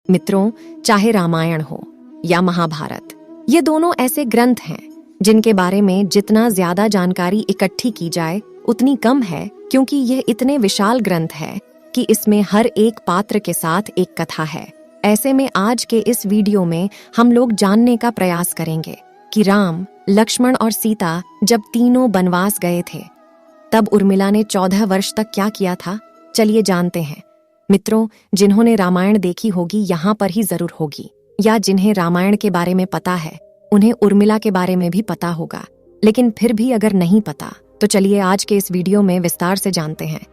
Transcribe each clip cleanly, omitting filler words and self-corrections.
मित्रों, चाहे रामायण हो या महाभारत, ये दोनों ऐसे ग्रंथ हैं जिनके बारे में जितना ज्यादा जानकारी इकट्ठी की जाए उतनी कम है, क्योंकि ये इतने विशाल ग्रंथ है कि इसमें हर एक पात्र के साथ एक कथा है। ऐसे में आज के इस वीडियो में हम लोग जानने का प्रयास करेंगे कि राम, लक्ष्मण और सीता जब तीनों वनवास गए थे तब उर्मिला ने 14 वर्ष तक क्या किया था। चलिए जानते हैं। मित्रों, जिन्होंने रामायण देखी होगी यहाँ पर ही जरूर होगी, या जिन्हें रामायण के बारे में पता है उन्हें उर्मिला के बारे में भी पता होगा, लेकिन फिर भी अगर नहीं पता तो चलिए आज के इस वीडियो में विस्तार से जानते हैं।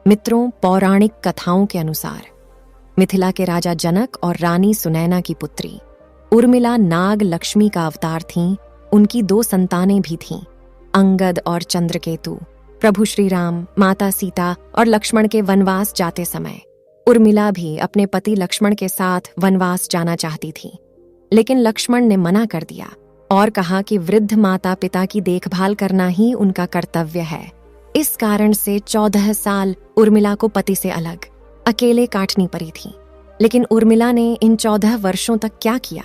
मित्रों, पौराणिक कथाओं के अनुसार मिथिला के राजा जनक और रानी सुनैना की पुत्री उर्मिला नाग लक्ष्मी का अवतार थीं। उनकी 2 संतानें भी थीं, अंगद और चंद्रकेतु। प्रभु श्री राम, माता सीता और लक्ष्मण के वनवास जाते समय उर्मिला भी अपने पति लक्ष्मण के साथ वनवास जाना चाहती थी, लेकिन लक्ष्मण ने मना कर दिया और कहा कि वृद्ध माता पिता की देखभाल करना ही उनका कर्तव्य है। इस कारण से 14 साल उर्मिला को पति से अलग अकेले काटनी पड़ी थी। लेकिन उर्मिला ने इन 14 वर्षों तक क्या किया?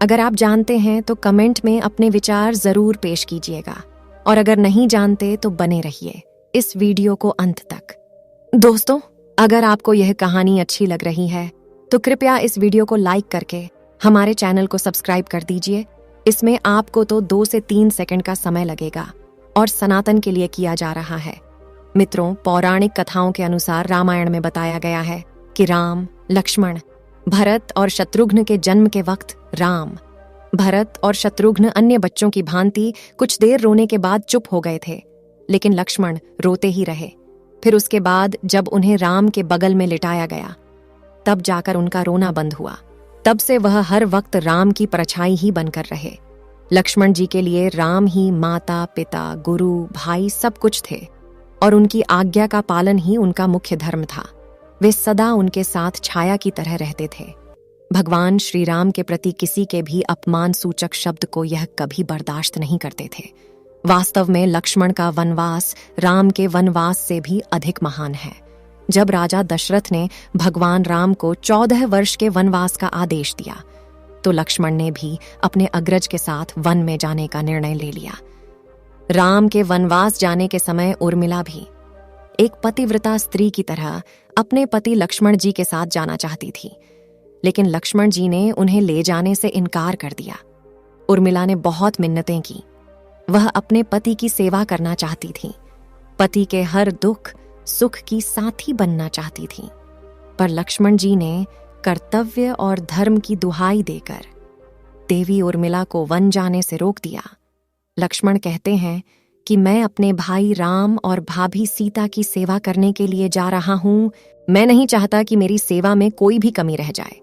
अगर आप जानते हैं तो कमेंट में अपने विचार जरूर पेश कीजिएगा, और अगर नहीं जानते तो बने रहिए इस वीडियो को अंत तक। दोस्तों, अगर आपको यह कहानी अच्छी लग रही है तो कृपया इस वीडियो को लाइक करके हमारे चैनल को सब्सक्राइब कर दीजिए। इसमें आपको तो 2 से 3 सेकंड का समय लगेगा और सनातन के लिए किया जा रहा है। मित्रों, पौराणिक कथाओं के अनुसार रामायण में बताया गया है कि राम, लक्ष्मण, भरत और शत्रुघ्न के जन्म के वक्त राम, भरत और शत्रुघ्न अन्य बच्चों की भांति कुछ देर रोने के बाद चुप हो गए थे, लेकिन लक्ष्मण रोते ही रहे। फिर उसके बाद जब उन्हें राम के बगल में लिटाया गया तब जाकर उनका रोना बंद हुआ। तब से वह हर वक्त राम की परछाई ही बनकर रहे। लक्ष्मण जी के लिए राम ही माता, पिता, गुरु, भाई सब कुछ थे, और उनकी आज्ञा का पालन ही उनका मुख्य धर्म था। वे सदा उनके साथ छाया की तरह रहते थे। भगवान श्री राम के प्रति किसी के भी अपमान सूचक शब्द को यह कभी बर्दाश्त नहीं करते थे। वास्तव में लक्ष्मण का वनवास राम के वनवास से भी अधिक महान है। जब राजा दशरथ ने भगवान राम को 14 वर्ष के वनवास का आदेश दिया तो लक्ष्मण ने भी अपने अग्रज के साथ वन में जाने का निर्णय ले लिया। राम के वनवास जाने के समय उर्मिला भी एक पतिव्रता स्त्री की तरह अपने पति लक्ष्मण जी के साथ जाना चाहती थी, लेकिन लक्ष्मण जी ने उन्हें ले जाने से इनकार कर दिया। उर्मिला ने बहुत मिन्नतें की। वह अपने पति की सेवा करना चाहती थी, पति के हर दुख सुख की साथी बनना चाहती थी, पर लक्ष्मण जी ने कर्तव्य और धर्म की दुहाई देकर देवी उर्मिला को वन जाने से रोक दिया। लक्ष्मण कहते हैं कि मैं अपने भाई राम और भाभी सीता की सेवा करने के लिए जा रहा हूं। मैं नहीं चाहता कि मेरी सेवा में कोई भी कमी रह जाए।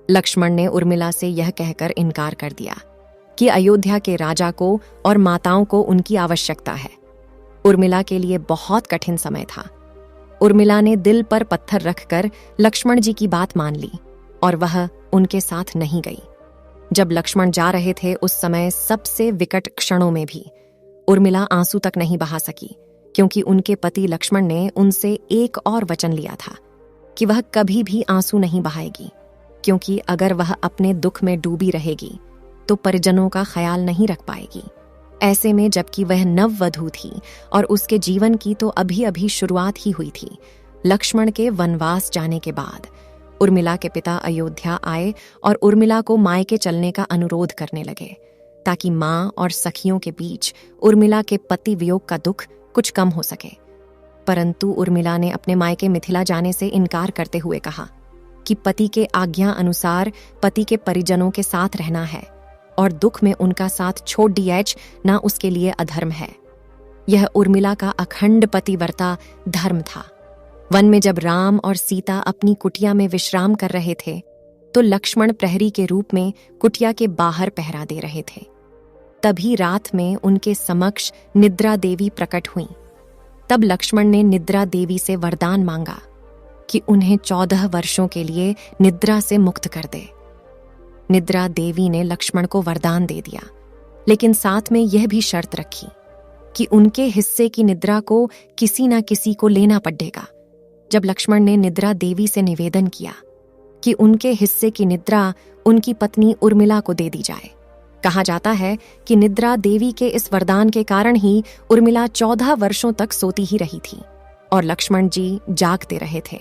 लक्ष्मण ने उर्मिला से यह कहकर इनकार कर दिया कि अयोध्या के राजा को और माताओं को उनकी आवश्यकता है। उर्मिला के लिए बहुत कठिन समय था। उर्मिला ने दिल पर पत्थर रखकर लक्ष्मण जी की बात मान ली और वह उनके साथ नहीं गई। जब लक्ष्मण जा रहे थे उस समय सबसे विकट क्षणों में भी उर्मिला आंसू तक नहीं बहा सकी, क्योंकि उनके पति लक्ष्मण ने उनसे एक और वचन लिया था कि वह कभी भी आंसू नहीं बहाएगी, क्योंकि अगर वह अपने दुख में डूबी रहेगी तो परिजनों का ख्याल नहीं रख पाएगी। ऐसे में जबकि वह नववधू थी और उसके जीवन की तो अभी अभी शुरुआत ही हुई थी, लक्ष्मण के वनवास जाने के बाद उर्मिला के पिता अयोध्या आए और उर्मिला को मायके चलने का अनुरोध करने लगे, ताकि मां और सखियों के बीच उर्मिला के पति वियोग का दुख कुछ कम हो सके। परंतु उर्मिला ने अपने मायके मिथिला जाने से इनकार करते हुए कहा कि पति के आज्ञा अनुसार पति के परिजनों के साथ रहना है, और दुख में उनका साथ छोड़ दिया ना उसके लिए अधर्म है। यह उर्मिला का अखंड पतिव्रता धर्म था। वन में जब राम और सीता अपनी कुटिया में विश्राम कर रहे थे तो लक्ष्मण प्रहरी के रूप में कुटिया के बाहर पहरा दे रहे थे। तभी रात में उनके समक्ष निद्रा देवी प्रकट हुईं। तब लक्ष्मण ने निद्रा देवी से वरदान मांगा कि उन्हें 14 वर्षों के लिए निद्रा से मुक्त कर दे। निद्रा देवी ने लक्ष्मण को वरदान दे दिया, लेकिन साथ में यह भी शर्त रखी कि उनके हिस्से की निद्रा को किसी न किसी को लेना पड़ेगा। जब लक्ष्मण ने निद्रा देवी से निवेदन किया कि उनके हिस्से की निद्रा उनकी पत्नी उर्मिला को दे दी जाए। कहा जाता है कि निद्रा देवी के इस वरदान के कारण ही उर्मिला 14 वर्षों तक सोती ही रही थी और लक्ष्मण जी जागते रहे थे।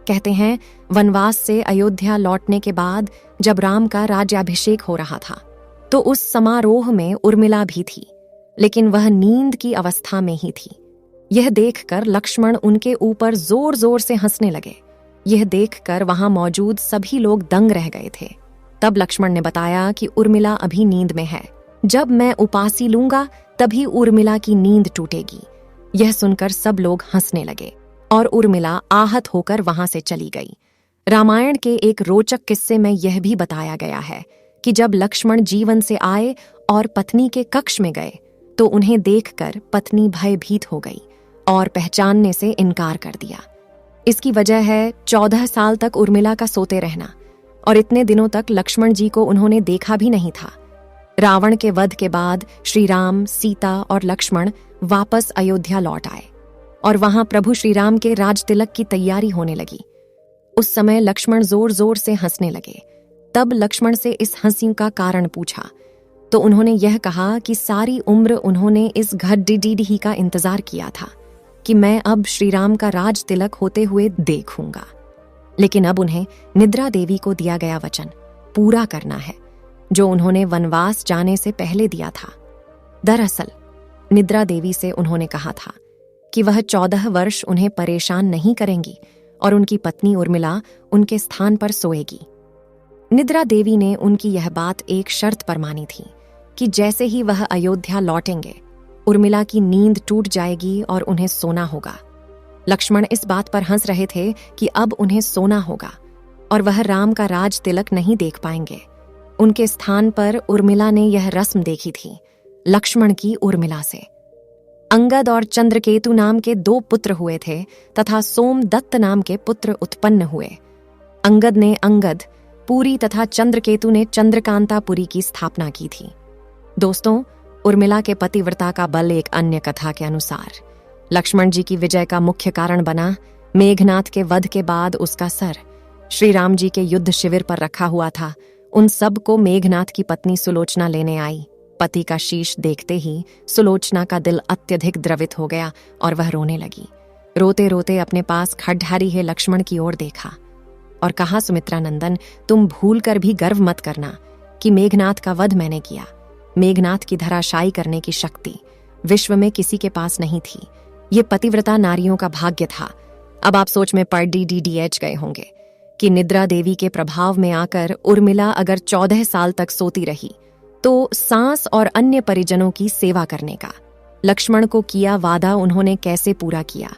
कहते हैं, वनवास से अयोध्या लौटने के बाद जब राम का राज्याभिषेक हो रहा था तो उस समारोह में उर्मिला भी थी, लेकिन वह नींद की अवस्था में ही थी। यह देखकर लक्ष्मण उनके ऊपर जोर जोर से हंसने लगे। यह देखकर वहां मौजूद सभी लोग दंग रह गए थे। तब लक्ष्मण ने बताया कि उर्मिला अभी नींद में है, जब मैं उपासी लूंगा तभी उर्मिला की नींद टूटेगी। यह सुनकर सब लोग हंसने लगे और उर्मिला आहत होकर वहां से चली गई। रामायण के एक रोचक किस्से में यह भी बताया गया है कि जब लक्ष्मण जीवन से आए और पत्नी के कक्ष में गए तो उन्हें देखकर पत्नी भयभीत हो गई और पहचानने से इनकार कर दिया। इसकी वजह है 14 साल तक उर्मिला का सोते रहना, और इतने दिनों तक लक्ष्मण जी को उन्होंने देखा भी नहीं था। रावण के वध के बाद श्री राम, सीता और लक्ष्मण वापस अयोध्या लौट आए और वहां प्रभु श्री राम के राज तिलक की तैयारी होने लगी। उस समय लक्ष्मण जोर जोर से हंसने लगे। तब लक्ष्मण से इस हंसी का कारण पूछा तो उन्होंने यह कहा कि सारी उम्र उन्होंने इस घड़ी का इंतजार किया था कि मैं अब श्री राम का राज तिलक होते हुए देखूंगा, लेकिन अब उन्हें निद्रा देवी को दिया गया वचन पूरा करना है जो उन्होंने वनवास जाने से पहले दिया था। दरअसल निद्रा देवी से उन्होंने कहा था कि वह 14 वर्ष उन्हें परेशान नहीं करेंगी और उनकी पत्नी उर्मिला उनके स्थान पर सोएगी। निद्रा देवी ने उनकी यह बात एक शर्त पर मानी थी कि जैसे ही वह अयोध्या लौटेंगे उर्मिला की नींद टूट जाएगी और उन्हें सोना होगा। लक्ष्मण इस बात पर हंस रहे थे कि अब उन्हें सोना होगा और वह राम का राज तिलक नहीं देख पाएंगे। उनके स्थान पर उर्मिला ने यह रस्म देखी थी लक्ष्मण की उर्मिला से। अंगद और चंद्रकेतु नाम के 2 पुत्र हुए थे तथा सोमदत्त नाम के पुत्र उत्पन्न हुए। अंगद ने अंगद पुरी तथा चंद्रकेतु ने चंद्रकांतापुरी की स्थापना की थी। दोस्तों, उर्मिला के पतिव्रता का बल एक अन्य कथा के अनुसार लक्ष्मण जी की विजय का मुख्य कारण बना। मेघनाथ के वध के बाद उसका सर श्री राम जी के युद्ध शिविर पर रखा हुआ था। उन सब को मेघनाथ की पत्नी सुलोचना लेने आई। पति का शीश देखते ही सुलोचना का दिल अत्यधिक द्रवित हो गया और वह रोने लगी। रोते रोते अपने पास खड्ढारी है लक्ष्मण की ओर देखा और कहा, सुमित्रा नंदन, तुम भूल कर भी गर्व मत करना कि मेघनाथ का वध मैंने किया। मेघनाथ की धराशायी करने की शक्ति विश्व में किसी के पास नहीं थी। ये पतिव्रता नारियों का भाग्य था। अब आप सोच में पड़ DDH गए होंगे कि निद्रा देवी के प्रभाव में आकर उर्मिला अगर 14 साल तक सोती रही तो सांस और अन्य परिजनों की सेवा करने का लक्ष्मण को किया वादा उन्होंने कैसे पूरा किया?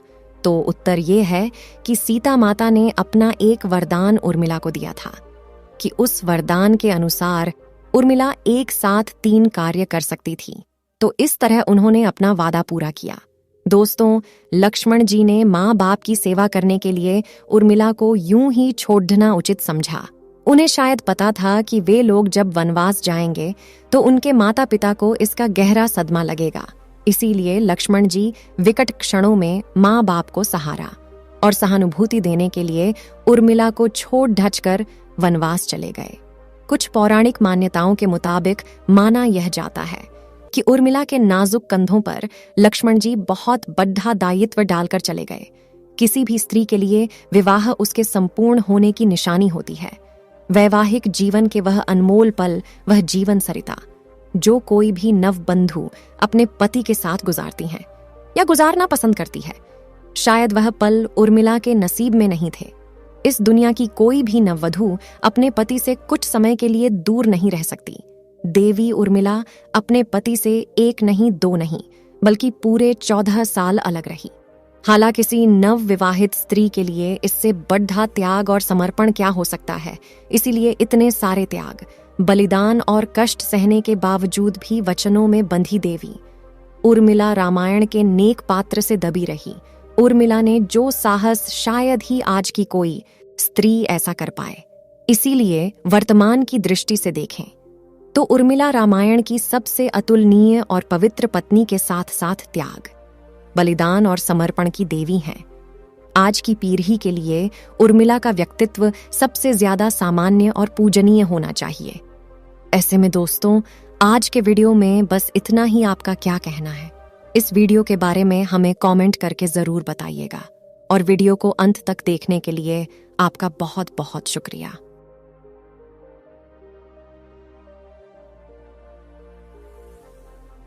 तो उत्तर ये है कि सीता माता ने अपना एक वरदान उर्मिला को दिया था कि उस वरदान के अनुसार उर्मिला एक साथ 3 कार्य कर सकती थी। तो इस तरह उन्होंने अपना वादा पूरा किया। दोस्तों, लक्ष्मण जी ने माँ बाप की सेवा करने के लिए उर्मिला को यूं ही छोड़ना उचित समझा। उन्हें शायद पता था कि वे लोग जब वनवास जाएंगे तो उनके माता पिता को इसका गहरा सदमा लगेगा। इसीलिए लक्ष्मण जी विकट क्षणों में माँ बाप को सहारा और सहानुभूति देने के लिए उर्मिला को छोड़ ढचकर वनवास चले गए। कुछ पौराणिक मान्यताओं के मुताबिक माना यह जाता है कि उर्मिला के नाजुक कंधों पर लक्ष्मण जी बहुत बड़ा दायित्व डालकर चले गए। किसी भी स्त्री के लिए विवाह उसके संपूर्ण होने की निशानी होती है। वैवाहिक जीवन के वह अनमोल पल, वह जीवन सरिता जो कोई भी नवबंधु अपने पति के साथ गुजारती हैं या गुजारना पसंद करती है, शायद वह पल उर्मिला के नसीब में नहीं थे। इस दुनिया की कोई भी नववधु अपने पति से कुछ समय के लिए दूर नहीं रह सकती। देवी उर्मिला अपने पति से 1 नहीं 2 नहीं बल्कि पूरे 14 साल अलग रही। हालांकि किसी नव विवाहित स्त्री के लिए इससे बढ़ा त्याग और समर्पण क्या हो सकता है। इसीलिए इतने सारे त्याग, बलिदान और कष्ट सहने के बावजूद भी वचनों में बंधी देवी उर्मिला रामायण के नेक पात्र से दबी रही। उर्मिला ने जो साहस शायद ही आज की कोई स्त्री ऐसा कर पाए। इसीलिए वर्तमान की दृष्टि से देखें तो उर्मिला रामायण की सबसे अतुलनीय और पवित्र पत्नी के साथ साथ त्याग, बलिदान और समर्पण की देवी हैं। आज की पीढ़ी के लिए उर्मिला का व्यक्तित्व सबसे ज्यादा सामान्य और पूजनीय होना चाहिए। ऐसे में दोस्तों, आज के वीडियो में बस इतना ही। आपका क्या कहना है इस वीडियो के बारे में हमें कमेंट करके जरूर बताइएगा। और वीडियो को अंत तक देखने के लिए आपका बहुत बहुत शुक्रिया।